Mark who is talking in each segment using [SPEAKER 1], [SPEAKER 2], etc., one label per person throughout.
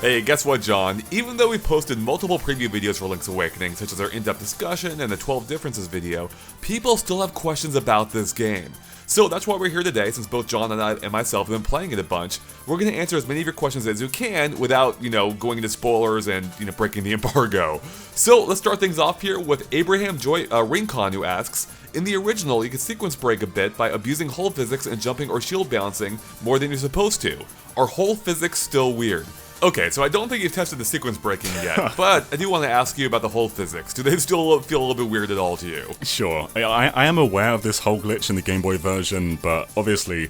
[SPEAKER 1] Hey, guess what, John? Even though we posted multiple preview videos for Link's Awakening, such as our in-depth discussion and the 12 differences video, people still have questions about this game. So that's why we're here today, since both John and I and myself have been playing it a bunch. We're going to answer as many of your questions as you can without, going into spoilers and, breaking the embargo. So let's start things off here with Abraham Rincon, who asks, in the original, you can sequence break a bit by abusing hull physics and jumping or shield balancing more than you're supposed to. Are hull physics still weird? Okay, so I don't think you've tested the sequence breaking yet, but I do want to ask you about the hull physics. Do they still feel a little bit weird at all to you?
[SPEAKER 2] Sure. I am aware of this hull glitch in the Game Boy version, but obviously,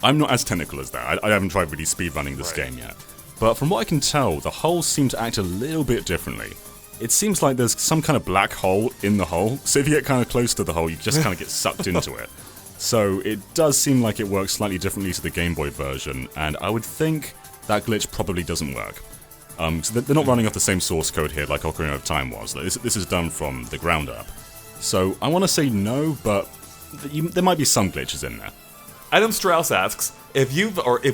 [SPEAKER 2] I'm not as technical as that. I haven't tried really speedrunning this game yet. But from what I can tell, the hulls seem to act a little bit differently. It seems like there's some kind of black hole in the hull, so if you get kind of close to the hull, you just kind of get sucked into it. So it does seem like it works slightly differently to the Game Boy version, and I would think that glitch probably doesn't work. So they're not running off the same source code here like Ocarina of Time was. This is done from the ground up. So I want to say no, but there might be some glitches in there.
[SPEAKER 1] Adam Strauss asks, if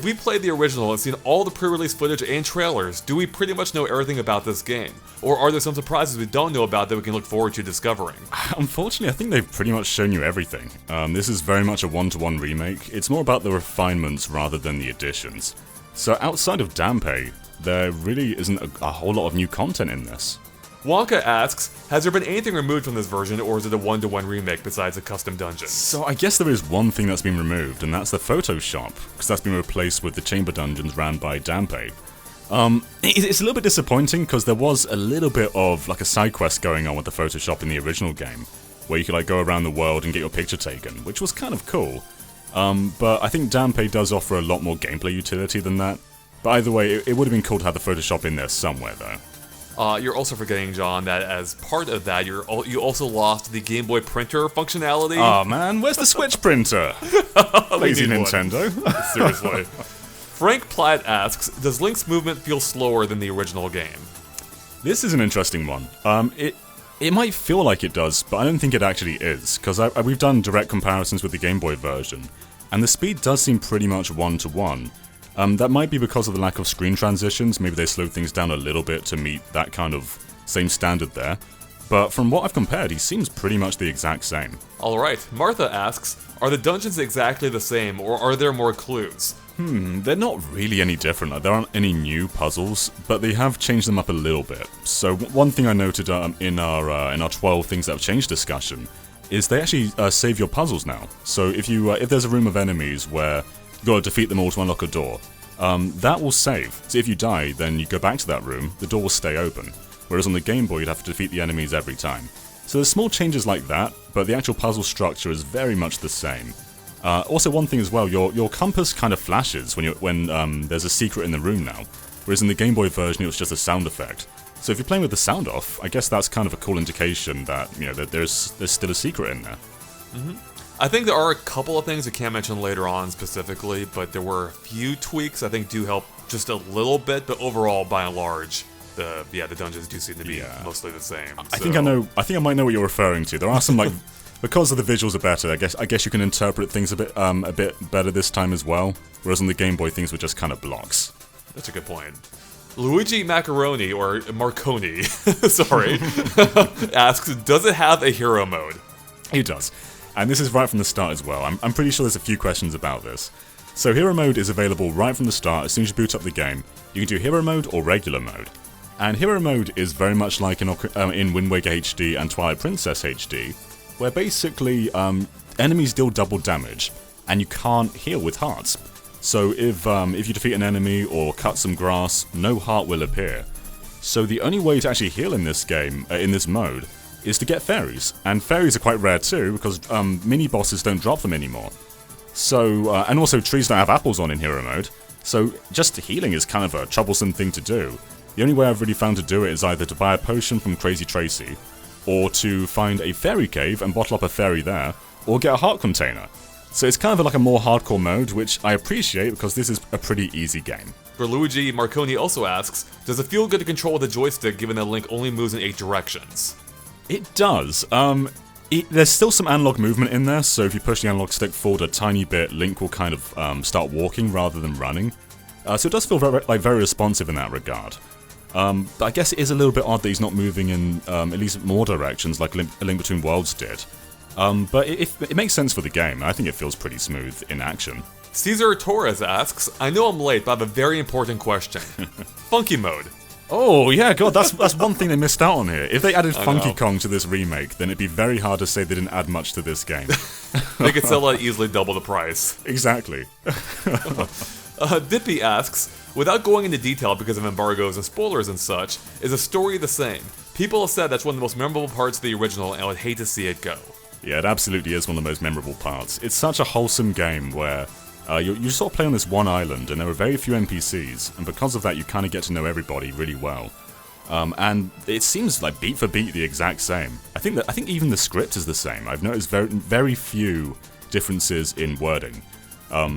[SPEAKER 1] we played the original and seen all the pre-release footage and trailers, do we pretty much know everything about this game? Or are there some surprises we don't know about that we can look forward to discovering?
[SPEAKER 2] Unfortunately, I think they've pretty much shown you everything. This is very much a one-to-one remake. It's more about the refinements rather than the additions. So outside of Dampe, there really isn't a whole lot of new content in this.
[SPEAKER 1] Wonka asks, has there been anything removed from this version, or is it a one-to-one remake besides the custom dungeons?
[SPEAKER 2] So I guess there is one thing that's been removed, and that's the photo shop, because that's been replaced with the chamber dungeons ran by Dampe. It's a little bit disappointing, because there was a little bit of like a side quest going on with the photo shop in the original game, where you could go around the world and get your picture taken, which was kind of cool. But I think Dampe does offer a lot more gameplay utility than that. But either way, it would have been cool to have the Photoshop in there somewhere, though.
[SPEAKER 1] You're also forgetting, John, that as part of that, you also lost the Game Boy printer functionality.
[SPEAKER 2] Oh man, where's the Switch printer? Lazy Nintendo.
[SPEAKER 1] Seriously. Frank Platt asks, does Link's movement feel slower than the original game?
[SPEAKER 2] This is an interesting one. It might feel like it does, but I don't think it actually is, because we've done direct comparisons with the Game Boy version, and the speed does seem pretty much one-to-one. That might be because of the lack of screen transitions. Maybe they slowed things down a little bit to meet that kind of same standard there. But from what I've compared, he seems pretty much the exact same.
[SPEAKER 1] Alright, Martha asks, are the dungeons exactly the same, or are there more clues?
[SPEAKER 2] They're not really any different. There aren't any new puzzles, but they have changed them up a little bit. So one thing I noted in our 12 things that have changed discussion is they actually save your puzzles now. So if there's a room of enemies where you got to defeat them all to unlock a door, that will save. So if you die, then you go back to that room, the door will stay open. Whereas on the Game Boy, you'd have to defeat the enemies every time. So there's small changes like that, but the actual puzzle structure is very much the same. Also, one thing as well, your compass kind of flashes when there's a secret in the room now, whereas in the Game Boy version it was just a sound effect. So if you're playing with the sound off, I guess that's kind of a cool indication that that there's still a secret in there.
[SPEAKER 1] I think there are a couple of things we can't mention later on specifically, but there were a few tweaks I think do help just a little bit, but overall, by and large, the dungeons do seem to be mostly the same.
[SPEAKER 2] I think I might know what you're referring to. There are some because of the visuals are better, I guess you can interpret things a bit better this time as well. Whereas on the Game Boy, things were just kind of blocks.
[SPEAKER 1] That's a good point. Luigi Macaroni, or Marconi, sorry, asks, does it have a hero mode?
[SPEAKER 2] It does. And this is right from the start as well. I'm pretty sure there's a few questions about this. So hero mode is available right from the start. As soon as you boot up the game, you can do hero mode or regular mode. And hero mode is very much like in Wind Waker HD and Twilight Princess HD, where basically enemies deal double damage, and you can't heal with hearts. So if you defeat an enemy or cut some grass, no heart will appear. So the only way to actually heal in this game, in this mode, is to get fairies. And fairies are quite rare too, because mini-bosses don't drop them anymore. So, and also trees don't have apples on in hero mode, so just healing is kind of a troublesome thing to do. The only way I've really found to do it is either to buy a potion from Crazy Tracy, or to find a fairy cave and bottle up a fairy there, or get a heart container. So it's kind of like a more hardcore mode, which I appreciate because this is a pretty easy game.
[SPEAKER 1] For Luigi, Marconi also asks, does it feel good to control with the joystick given that Link only moves in 8 directions?
[SPEAKER 2] It does. There's still some analog movement in there, so if you push the analog stick forward a tiny bit, Link will kind of start walking rather than running. So it does feel very responsive in that regard. But I guess it is a little bit odd that he's not moving in at least more directions like A Link Between Worlds did. But it makes sense for the game. I think it feels pretty smooth in action.
[SPEAKER 1] Caesar Torres asks, I know I'm late, but I have a very important question. Funky mode.
[SPEAKER 2] Oh, yeah, God, that's one thing they missed out on here. If they added Funky Kong to this remake, then it'd be very hard to say they didn't add much to this game.
[SPEAKER 1] They could sell it easily double the price.
[SPEAKER 2] Exactly.
[SPEAKER 1] Dippy asks, without going into detail because of embargoes and spoilers and such, is the story the same? People have said that's one of the most memorable parts of the original, and I would hate to see it go.
[SPEAKER 2] Yeah, it absolutely is one of the most memorable parts. It's such a wholesome game where you sort of play on this one island, and there are very few NPCs, and because of that, you kind of get to know everybody really well. And it seems like beat for beat the exact same. I think even the script is the same. I've noticed very few differences in wording.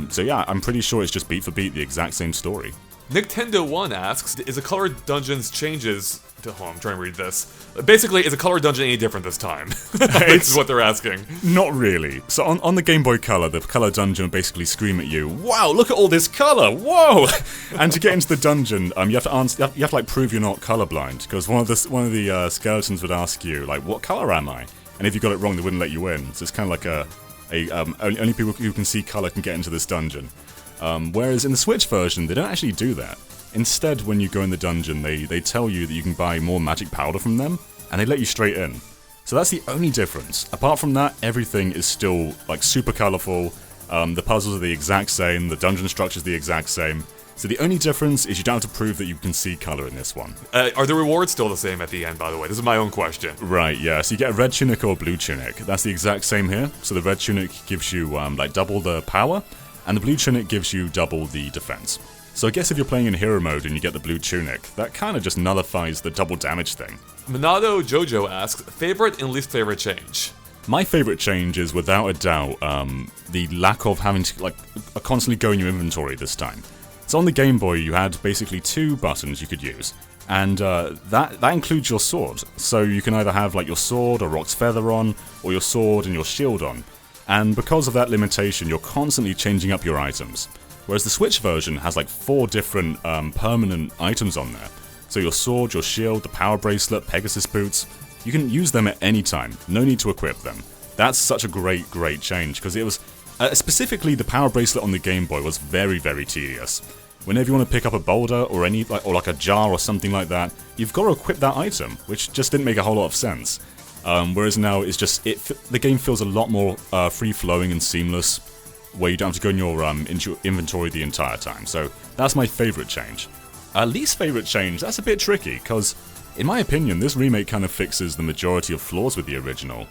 [SPEAKER 2] So yeah, I'm pretty sure it's just beat for beat the exact same story.
[SPEAKER 1] Nintendo1 asks, is the colored dungeons changes... I'm trying to read this. Basically, is a color dungeon any different this time? This is what they're asking.
[SPEAKER 2] Not really. So on the Game Boy Color, the color dungeon will basically scream at you, "Wow, look at all this color! Whoa!" And to get into the dungeon, you have to answer. You have to like prove you're not colorblind, because one of the skeletons would ask you like, "What color am I?" And if you got it wrong, they wouldn't let you in. So it's kind of like only people who can see color can get into this dungeon. Whereas in the Switch version, they don't actually do that. Instead, when you go in the dungeon, they tell you that you can buy more magic powder from them, and they let you straight in. So that's the only difference. Apart from that, everything is still like super colorful. The puzzles are the exact same, the dungeon structure is the exact same. So the only difference is you don't have to prove that you can see color in this one.
[SPEAKER 1] Are the rewards still the same at the end, by the way? This is my own question.
[SPEAKER 2] Right, yeah. So you get a red tunic or a blue tunic. That's the exact same here. So the red tunic gives you like double the power, and the blue tunic gives you double the defense. So I guess if you're playing in hero mode and you get the blue tunic, that kind of just nullifies the double damage thing.
[SPEAKER 1] Minato Jojo asks, favorite and least favorite change?
[SPEAKER 2] My favorite change is without a doubt the lack of having to constantly go in your inventory this time. So on the Game Boy you had basically two buttons you could use, and that includes your sword. So you can either have like your sword or Rock's Feather on, or your sword and your shield on. And because of that limitation, you're constantly changing up your items. Whereas the Switch version has like 4 different permanent items on there. So your sword, your shield, the power bracelet, Pegasus boots, you can use them at any time, no need to equip them. That's such a great change, because it was, specifically the power bracelet on the Game Boy was very tedious. Whenever you want to pick up a boulder or like a jar or something like that, you've got to equip that item, which just didn't make a whole lot of sense. Whereas now it's just, the game feels a lot more free-flowing and seamless, where you don't have to go in your into your inventory the entire time. So that's my favourite change. Least favourite change, that's a bit tricky, because in my opinion this remake kind of fixes the majority of flaws with the original.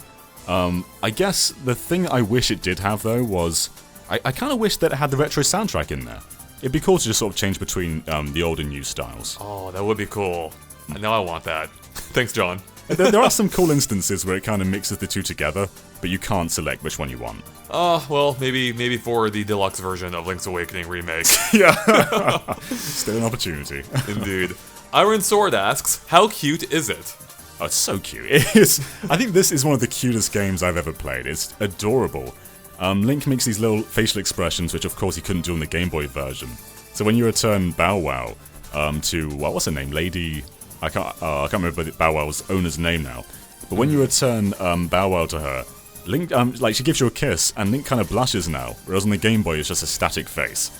[SPEAKER 2] I guess the thing I wish it did have though was, I kind of wish that it had the retro soundtrack in there. It'd be cool to just sort of change between the old and new styles.
[SPEAKER 1] Oh, that would be cool. Now I want that. Thanks, John.
[SPEAKER 2] There are some cool instances where it kind of mixes the two together, but you can't select which one you want.
[SPEAKER 1] Well, maybe for the deluxe version of Link's Awakening Remake.
[SPEAKER 2] Yeah. Still an opportunity.
[SPEAKER 1] Indeed. Iron Sword asks, how cute is it?
[SPEAKER 2] Oh, it's so cute. I think this is one of the cutest games I've ever played. It's adorable. Link makes these little facial expressions, which of course he couldn't do in the Game Boy version. So when you return Bow Wow to, what's her name? Lady... I can't remember Bow Wow's owner's name now. But when you return Bow Wow to her, Link, she gives you a kiss, and Link kind of blushes now, whereas on the Game Boy it's just a static face.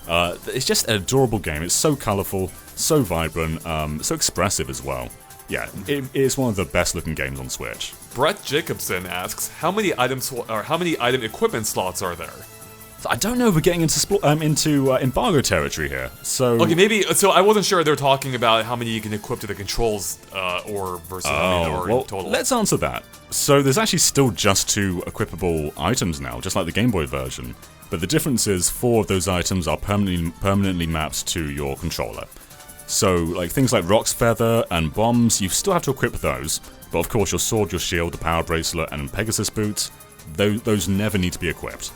[SPEAKER 2] It's just an adorable game. It's so colourful, so vibrant, so expressive as well. Yeah, it is one of the best looking games on Switch.
[SPEAKER 1] Brett Jacobson asks, how many item equipment slots are there?
[SPEAKER 2] I don't know if we're getting into embargo territory here. So
[SPEAKER 1] okay, maybe. So I wasn't sure they were talking about how many you can equip to the controls, or versus in total.
[SPEAKER 2] Let's answer that. So there's actually still just 2 equipable items now, just like the Game Boy version. But the difference is 4 of those items are permanently mapped to your controller. So like things like Rock's Feather and bombs, you still have to equip those. But of course, your sword, your shield, the power bracelet, and Pegasus boots, those never need to be equipped.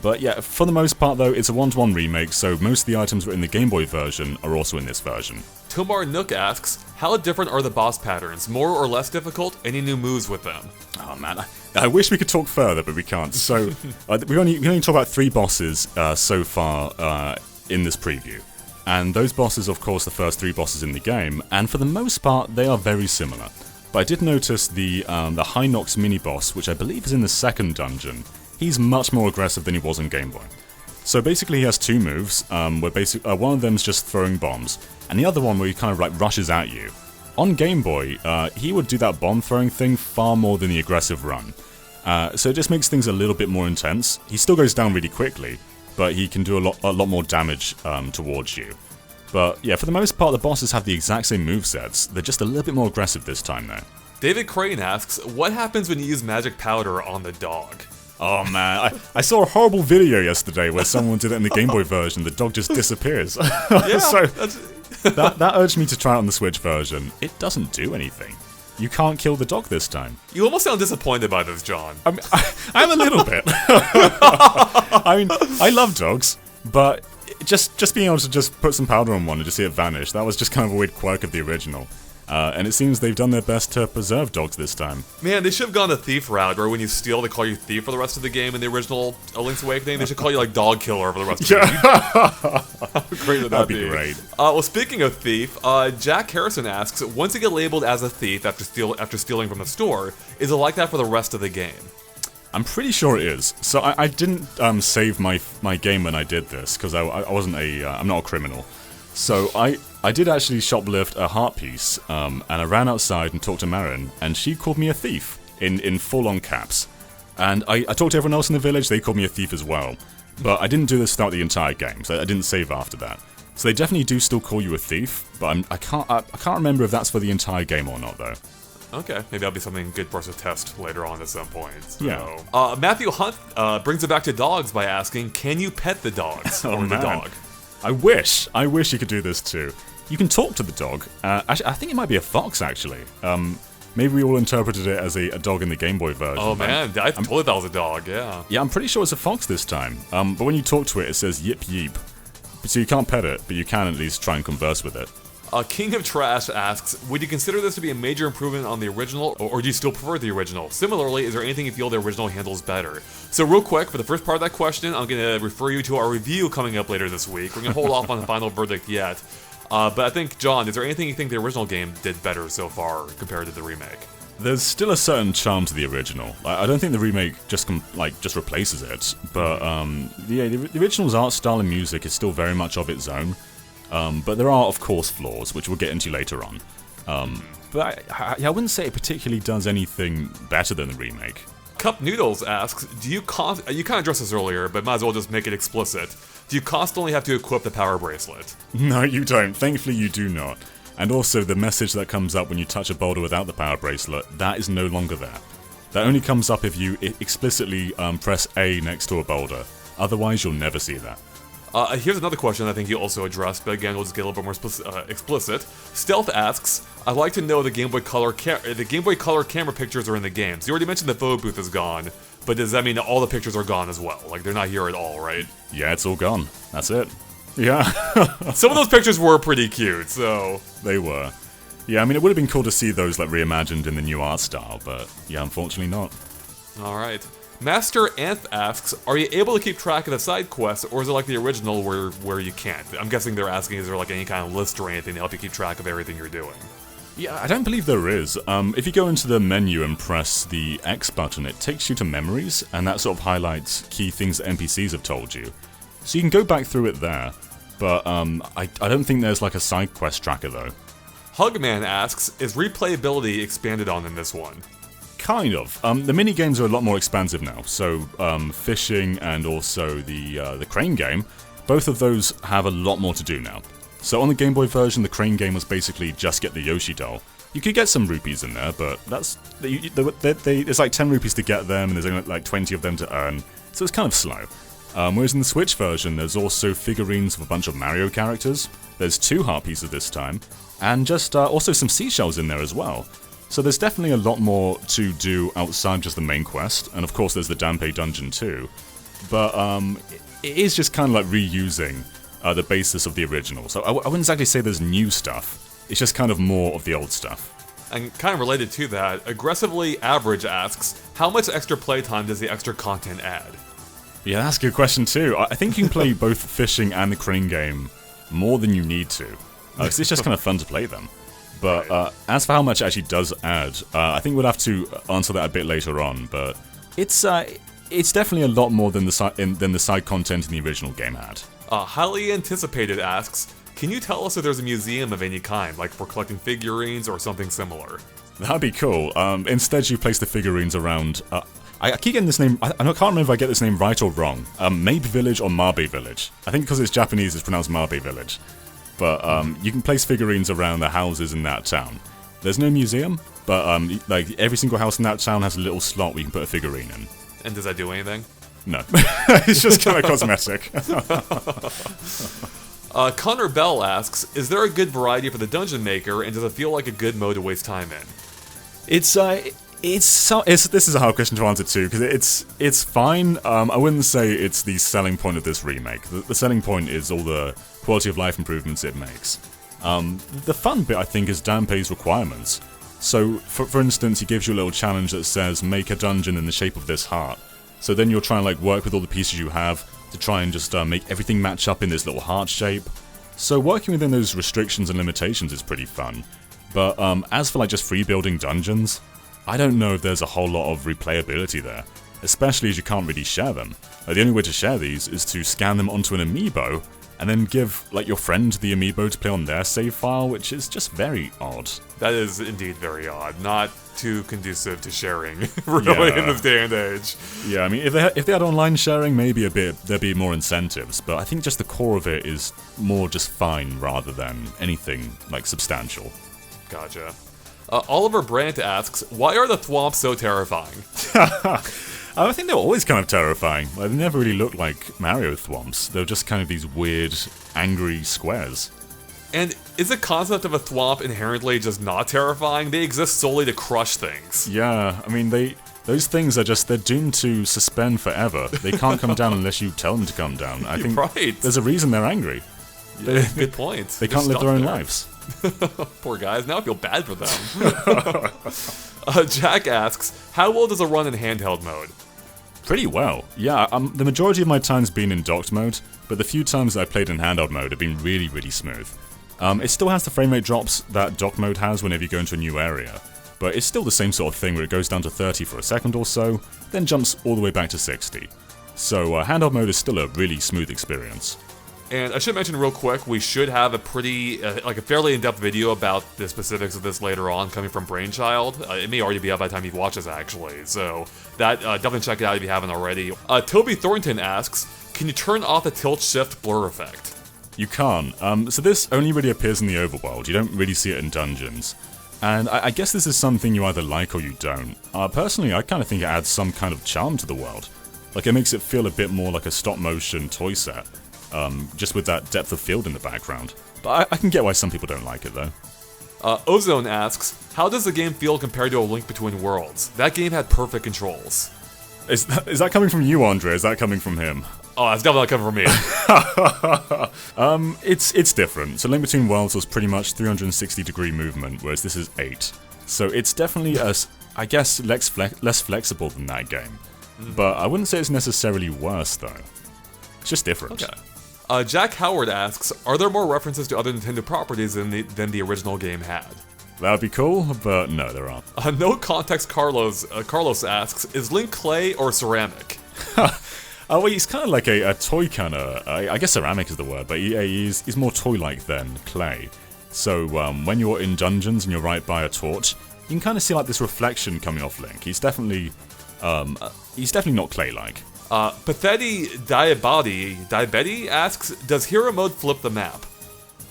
[SPEAKER 2] But yeah, for the most part though, it's a one-to-one remake, so most of the items were in the Game Boy version are also in this version.
[SPEAKER 1] Tomar Nook asks, how different are the boss patterns? More or less difficult? Any new moves with them?
[SPEAKER 2] Oh man, I wish we could talk further, but we can't. So, we only talk about 3 bosses so far in this preview. And those bosses, of course, the first 3 bosses in the game, and for the most part, they are very similar. But I did notice the High Nox mini-boss, which I believe is in the second dungeon. He's much more aggressive than he was in Game Boy. So basically he has 2 moves, where one of them's just throwing bombs, and the other one where he kind of like rushes at you. On Game Boy, he would do that bomb throwing thing far more than the aggressive run. So it just makes things a little bit more intense. He still goes down really quickly, but he can do a lot more damage towards you. But yeah, for the most part, the bosses have the exact same movesets. They're just a little bit more aggressive this time, though.
[SPEAKER 1] David Crane asks, what happens when you use magic powder on the dog?
[SPEAKER 2] Oh man, I saw a horrible video yesterday where someone did it in the Game Boy version. The dog just disappears.
[SPEAKER 1] Yeah,
[SPEAKER 2] so that urged me to try it on the Switch version. It doesn't do anything. You can't kill the dog this time.
[SPEAKER 1] You almost sound disappointed by this, John.
[SPEAKER 2] I'm a little bit. I mean, I love dogs, but just being able to just put some powder on one and just see it vanish, that was just kind of a weird quirk of the original. And it seems they've done their best to preserve dogs this time.
[SPEAKER 1] Man, they should have gone the thief route, where when you steal, they call you thief for the rest of the game in the original A Link's Awakening. They should call you like dog killer for the rest of the game. How great would that be?
[SPEAKER 2] That'd be great.
[SPEAKER 1] Well, speaking of thief, Jack Harrison asks, once you get labeled as a thief after stealing from the store, is it like that for the rest of the game?
[SPEAKER 2] I'm pretty sure it is. So I didn't save my game when I did this, because I wasn't I'm not a criminal. So I did actually shoplift a heart piece, and I ran outside and talked to Marin, and she called me a thief, in full-on caps. And I talked to everyone else in the village, they called me a thief as well. But I didn't do this throughout the entire game, so I didn't save after that. So they definitely do still call you a thief, but I can't remember if that's for the entire game or not, though.
[SPEAKER 1] Okay, maybe that'll be something good for us to test later on at some point. So.
[SPEAKER 2] Yeah.
[SPEAKER 1] Matthew Hunt brings it back to dogs by asking, can you pet the dogs or the dog?
[SPEAKER 2] I wish you could do this too. You can talk to the dog. Actually, I think it might be a fox, actually. Maybe we all interpreted it as a dog in the Game Boy version.
[SPEAKER 1] Oh man, I totally thought it was a dog, yeah.
[SPEAKER 2] Yeah, I'm pretty sure it's a fox this time. But when you talk to it, it says yip yeep. So you can't pet it, but you can at least try and converse with it.
[SPEAKER 1] King of Trash asks, would you consider this to be a major improvement on the original, or do you still prefer the original? Similarly, is there anything you feel the original handles better? So real quick, for the first part of that question, I'm going to refer you to our review coming up later this week. We're going to hold off on the final verdict yet. But I think, John, is there anything you think the original game did better so far compared to the remake?
[SPEAKER 2] There's still a certain charm to the original. I don't think the remake just replaces it, but the original's art style and music is still very much of its own. But there are, of course, flaws, which we'll get into later on. But I wouldn't say it particularly does anything better than the remake.
[SPEAKER 1] Cup Noodles asks, you kind of addressed this earlier, but might as well just make it explicit. Do you constantly have to equip the power bracelet? No,
[SPEAKER 2] you don't. Thankfully, you do not. And also, the message that comes up when you touch a boulder without the power bracelet, that is no longer there. That only comes up if you explicitly press A next to a boulder. Otherwise, you'll never see that.
[SPEAKER 1] Here's another question I think you also addressed, but again, we'll just get a little bit more explicit. Stealth asks, I'd like to know the Game Boy Color camera pictures are in the games. You already mentioned the photo booth is gone, but does that mean that all the pictures are gone as well? Like, they're not here at all, right?
[SPEAKER 2] Yeah, it's all gone. That's it. Yeah.
[SPEAKER 1] Some of those pictures were pretty cute, so...
[SPEAKER 2] They were. Yeah, I mean, it would have been cool to see those, like, reimagined in the new art style, but yeah, unfortunately not.
[SPEAKER 1] Alright. Master Anth asks, are you able to keep track of the side quests, or is it like the original where you can't? I'm guessing they're asking, is there like any kind of list or anything to help you keep track of everything you're doing?
[SPEAKER 2] Yeah, I don't believe there is. If you go into the menu and press the X button, it takes you to memories, and that sort of highlights key things that NPCs have told you. So you can go back through it there, but I don't think there's like a side quest tracker though.
[SPEAKER 1] Hugman asks, is replayability expanded on in this one?
[SPEAKER 2] Kind of. The mini-games are a lot more expansive now, so fishing and also the crane game, both of those have a lot more to do now. So on the Game Boy version, the crane game was basically just get the Yoshi doll. You could get some rupees in there, but it's like 10 rupees to get them, and there's only like 20 of them to earn, so it's kind of slow. Whereas in the Switch version, there's also figurines of a bunch of Mario characters, there's 2 heart pieces this time, and just also some seashells in there as well. So there's definitely a lot more to do outside just the main quest, and of course there's the Dampe dungeon too. But it is just kind of like reusing the basis of the original. So I wouldn't exactly say there's new stuff, it's just kind of more of the old stuff.
[SPEAKER 1] And kind of related to that, Aggressively Average asks, how much extra playtime does the extra content add?
[SPEAKER 2] Yeah, that's a good question too. I think you can play both fishing and the crane game more than you need to. 'Cause it's just kind of fun to play them. But as for how much it actually does add, I think we'll have to answer that a bit later on. But it's definitely a lot more than the side content in the original game had.
[SPEAKER 1] Highly Anticipated asks, can you tell us if there's a museum of any kind, like for collecting figurines or something similar?
[SPEAKER 2] That'd be cool. Instead, you place the figurines around. I keep getting this name. I can't remember if I get this name right or wrong. Mabe Village or Mabe Village. I think because it's Japanese, it's pronounced Mabe Village. But you can place figurines around the houses in that town. There's no museum, but like every single house in that town has a little slot where you can put a figurine in.
[SPEAKER 1] And does that do anything?
[SPEAKER 2] No, it's just kind of cosmetic.
[SPEAKER 1] Connor Bell asks, is there a good variety for the dungeon maker, and does it feel like a good mode to waste time in?
[SPEAKER 2] This is a hard question to answer too, because it's fine. I wouldn't say it's the selling point of this remake. The selling point is all the quality of life improvements it makes. The fun bit, I think, is Danpei's requirements. So, for instance, he gives you a little challenge that says, make a dungeon in the shape of this heart. So then you'll try and like work with all the pieces you have to try and just make everything match up in this little heart shape. So working within those restrictions and limitations is pretty fun. But as for like just free building dungeons, I don't know if there's a whole lot of replayability there, especially as you can't really share them. The only way to share these is to scan them onto an amiibo, and then give like your friend the amiibo to play on their save file, which is just very odd.
[SPEAKER 1] That is indeed very odd. Not too conducive to sharing, really, in this day and age.
[SPEAKER 2] Yeah, I mean, if they had online sharing, maybe there'd be more incentives, but I think just the core of it is more just fine rather than anything like substantial.
[SPEAKER 1] Gotcha. Oliver Brandt asks, why are the thwomps so terrifying?
[SPEAKER 2] I think they were always kind of terrifying. Like, they never really looked like Mario thwomps. They were just kind of these weird, angry squares.
[SPEAKER 1] And is the concept of a thwomp inherently just not terrifying? They exist solely to crush things.
[SPEAKER 2] Yeah, I mean, those things are just, they're doomed to suspend forever. They can't come down unless you tell them to come down. I think there's a reason they're angry.
[SPEAKER 1] Yeah, good point.
[SPEAKER 2] They can't live their own lives.
[SPEAKER 1] Poor guys, now I feel bad for them. Jack asks, how well does it run in handheld mode?
[SPEAKER 2] Pretty well. Yeah, the majority of my time's been in docked mode, but the few times that I played in handheld mode have been really, really smooth. It still has the frame rate drops that dock mode has whenever you go into a new area, but it's still the same sort of thing where it goes down to 30 for a second or so, then jumps all the way back to 60. So handheld mode is still a really smooth experience.
[SPEAKER 1] And I should mention real quick, we should have a pretty, a fairly in-depth video about the specifics of this later on, coming from Brainchild. It may already be out by the time you watch this, actually. So that definitely check it out if you haven't already. Toby Thornton asks, can you turn off the tilt-shift blur effect?
[SPEAKER 2] You can't. So this only really appears in the overworld. You don't really see it in dungeons. And I guess this is something you either like or you don't. Personally, I kind of think it adds some kind of charm to the world. Like, it makes it feel a bit more like a stop-motion toy set. Just with that depth of field in the background. But I can get why some people don't like it, though.
[SPEAKER 1] Ozone asks, how does the game feel compared to A Link Between Worlds? That game had perfect controls.
[SPEAKER 2] Is that coming from you, Andre? Is that coming from him?
[SPEAKER 1] Oh, it's definitely not coming from me.
[SPEAKER 2] It's different. So Link Between Worlds was pretty much 360-degree movement, whereas this is 8. So it's definitely, I guess, less flexible than that game. But I wouldn't say it's necessarily worse, though. It's just different.
[SPEAKER 1] Okay. Jack Howard asks, are there more references to other Nintendo properties than the original game had?
[SPEAKER 2] That would be cool, but no, there aren't.
[SPEAKER 1] No Context Carlos asks, is Link clay or ceramic?
[SPEAKER 2] Well, he's kind of like a toy kind of, I guess ceramic is the word, but he's more toy-like than clay. So when you're in dungeons and you're right by a torch, you can kind of see like this reflection coming off Link. He's definitely not clay-like.
[SPEAKER 1] Pathetti Diabetti asks, does Hero Mode flip the map?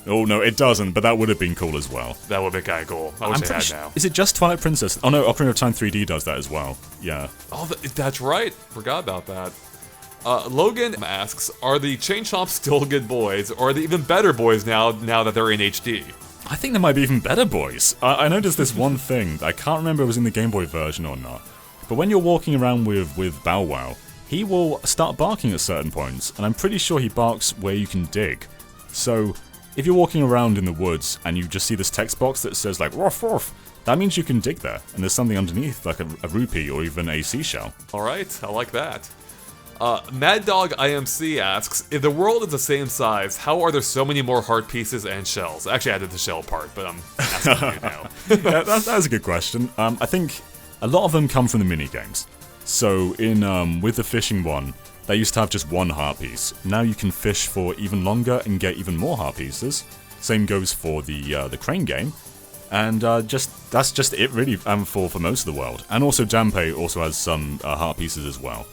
[SPEAKER 2] Oh no, it doesn't, but that would have been cool as well.
[SPEAKER 1] That would be kinda cool. I wish I had now.
[SPEAKER 2] Is it just Twilight Princess? Oh no, Ocarina of Time 3D does that as well. Yeah.
[SPEAKER 1] Oh, that's right. Forgot about that. Logan asks, are the Chain Chomps still good boys, or are they even better boys now that they're in HD?
[SPEAKER 2] I think they might be even better boys. I noticed this one thing. I can't remember if it was in the Game Boy version or not. But when you're walking around with Bow Wow, he will start barking at certain points, and I'm pretty sure he barks where you can dig. So, if you're walking around in the woods and you just see this text box that says like "Ruff Ruff," that means you can dig there, and there's something underneath, like a rupee or even a seashell.
[SPEAKER 1] Alright, I like that. Mad Dog IMC asks, if the world is the same size, how are there so many more heart pieces and shells? Actually, I added the shell part, but I'm asking you now.
[SPEAKER 2] Yeah, that's a good question. I think a lot of them come from the mini games. So in with the fishing one, they used to have just one heart piece. Now you can fish for even longer and get even more heart pieces. Same goes for the crane game, and that's just it really for most of the world. And also Danpei also has some heart pieces as well.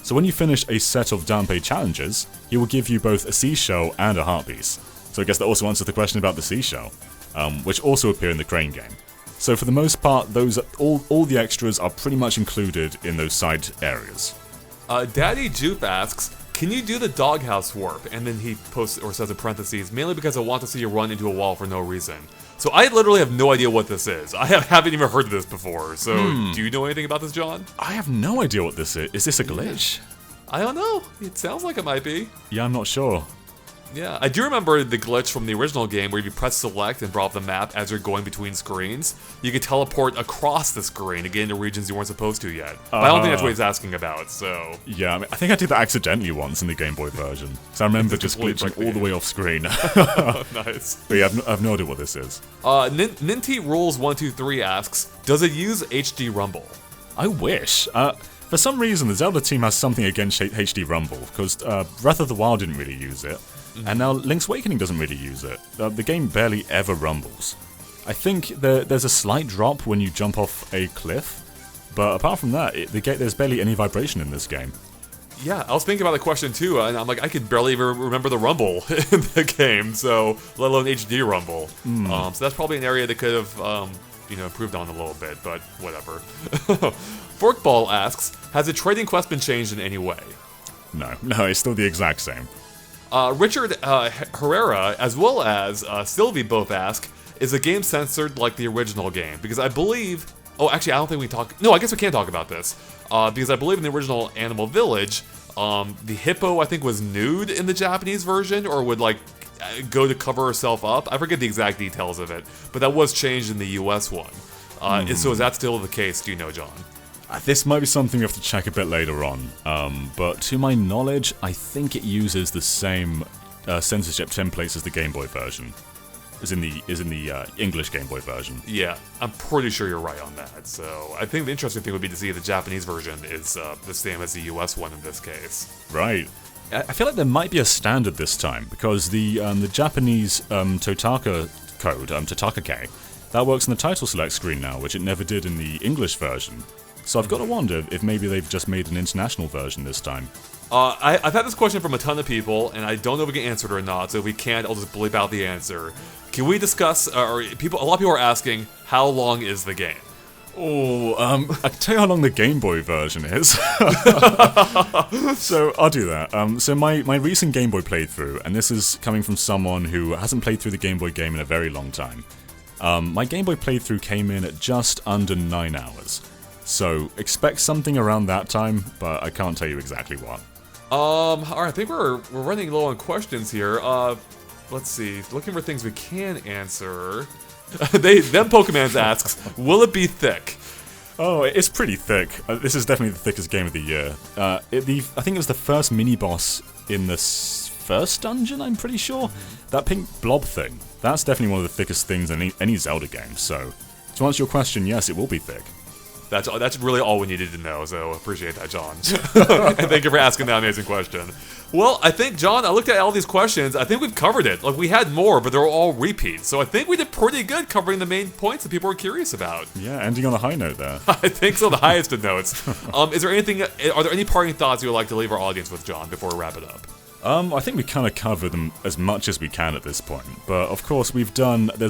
[SPEAKER 2] So when you finish a set of Danpei challenges, he will give you both a seashell and a heart piece. So I guess that also answers the question about the seashell, which also appear in the crane game. So for the most part, those all the extras are pretty much included in those side areas.
[SPEAKER 1] Daddy Jupe asks, can you do the Doghouse Warp? And then he posts or says in parentheses, mainly because I want to see you run into a wall for no reason. So I literally have no idea what this is. I haven't even heard of this before. So do you know anything about this, John?
[SPEAKER 2] I have no idea what this is. Is this a glitch?
[SPEAKER 1] I don't know. It sounds like it might be.
[SPEAKER 2] Yeah, I'm not sure.
[SPEAKER 1] Yeah, I do remember the glitch from the original game where if you press select and draw up the map as you're going between screens, you could teleport across the screen to get into regions you weren't supposed to yet. But I don't think that's what he's asking about, so...
[SPEAKER 2] Yeah, I think I did that accidentally once in the Game Boy version. So I remember just glitching all the way off screen.
[SPEAKER 1] Nice.
[SPEAKER 2] But yeah, I have no idea what this is.
[SPEAKER 1] Ninty Rules 123 asks, does it use HD Rumble?
[SPEAKER 2] I wish. For some reason, the Zelda team has something against HD Rumble, because Breath of the Wild didn't really use it. And now Link's Awakening doesn't really use it. The game barely ever rumbles. I think there's a slight drop when you jump off a cliff, but apart from that, there's barely any vibration in this game.
[SPEAKER 1] Yeah, I was thinking about the question too, and I'm like, I could barely even remember the rumble in the game, so let alone HD rumble. So that's probably an area that could have, improved on a little bit, but whatever. Forkball asks, has the trading quest been changed in any way?
[SPEAKER 2] No, it's still the exact same.
[SPEAKER 1] Richard Herrera, as well as Sylvie, both ask, is the game censored like the original game? Because I believe... Oh, actually, I don't think we talk... No, I guess we can talk about this. Because I believe in the original Animal Village, the hippo, I think, was nude in the Japanese version, or would, like, go to cover herself up. I forget the exact details of it, but that was changed in the US one. So is that still the case? Do you know, John?
[SPEAKER 2] This might be something we have to check a bit later on, but to my knowledge, I think it uses the same censorship templates as the Game Boy version, as in the English Game Boy version.
[SPEAKER 1] Yeah, I'm pretty sure you're right on that. So I think the interesting thing would be to see if the Japanese version is the same as the US one in this case.
[SPEAKER 2] Right. I feel like there might be a standard this time, because the Japanese Totaka code, Totaka-kei, that works on the title select screen now, which it never did in the English version. So I've got to wonder if maybe they've just made an international version this time.
[SPEAKER 1] I've had this question from a ton of people, and I don't know if we can answer it or not, so if we can't, I'll just bleep out the answer. Can we discuss, a lot of people are asking, how long is the game?
[SPEAKER 2] Oh, I can tell you how long the Game Boy version is. So I'll do that. So my recent Game Boy playthrough, and this is coming from someone who hasn't played through the Game Boy game in a very long time. My Game Boy playthrough came in at just under 9 hours. So expect something around that time, but I can't tell you exactly what.
[SPEAKER 1] Alright, I think we're running low on questions here. Let's see, looking for things we can answer. Them Pokemans asks, will it be thick?
[SPEAKER 2] Oh, it's pretty thick. This is definitely the thickest game of the year. I think it was the first mini-boss in the first dungeon, I'm pretty sure. That pink blob thing, that's definitely one of the thickest things in any Zelda game, so... To answer your question, yes, it will be thick.
[SPEAKER 1] That's really all we needed to know, so appreciate that, John. And thank you for asking that amazing question. Well, I think, John, I looked at all these questions, I think we've covered it. Like, we had more, but they're all repeats, so I think we did pretty good covering the main points that people were curious about.
[SPEAKER 2] Yeah, ending on a high note there.
[SPEAKER 1] I think so, the highest of notes. Are there any parting thoughts you would like to leave our audience with, John, before we wrap it up?
[SPEAKER 2] I think we kind of covered them as much as we can at this point, but of course there's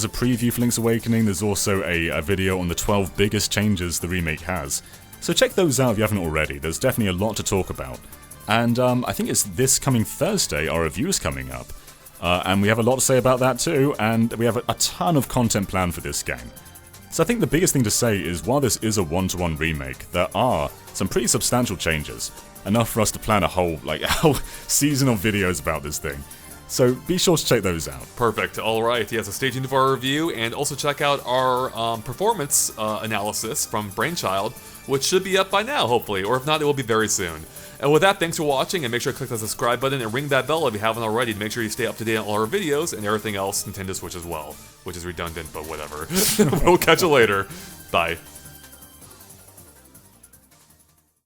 [SPEAKER 2] a preview for Link's Awakening, there's also a video on the 12 biggest changes the remake has. So check those out if you haven't already, there's definitely a lot to talk about. And I think it's this coming Thursday, our review's coming up. And we have a lot to say about that too, and we have a ton of content planned for this game. So I think the biggest thing to say is, while this is a one-to-one remake, there are some pretty substantial changes. Enough for us to plan a whole season of videos about this thing. So be sure to check those out.
[SPEAKER 1] Perfect. All right. Yeah, so stay tuned for our review, and also check out our performance analysis from Brainchild, which should be up by now, hopefully, or if not, it will be very soon. And with that, thanks for watching, and make sure to click the subscribe button and ring that bell if you haven't already to make sure you stay up to date on all our videos and everything else Nintendo Switch as well, which is redundant, but whatever. We'll catch you later. Bye.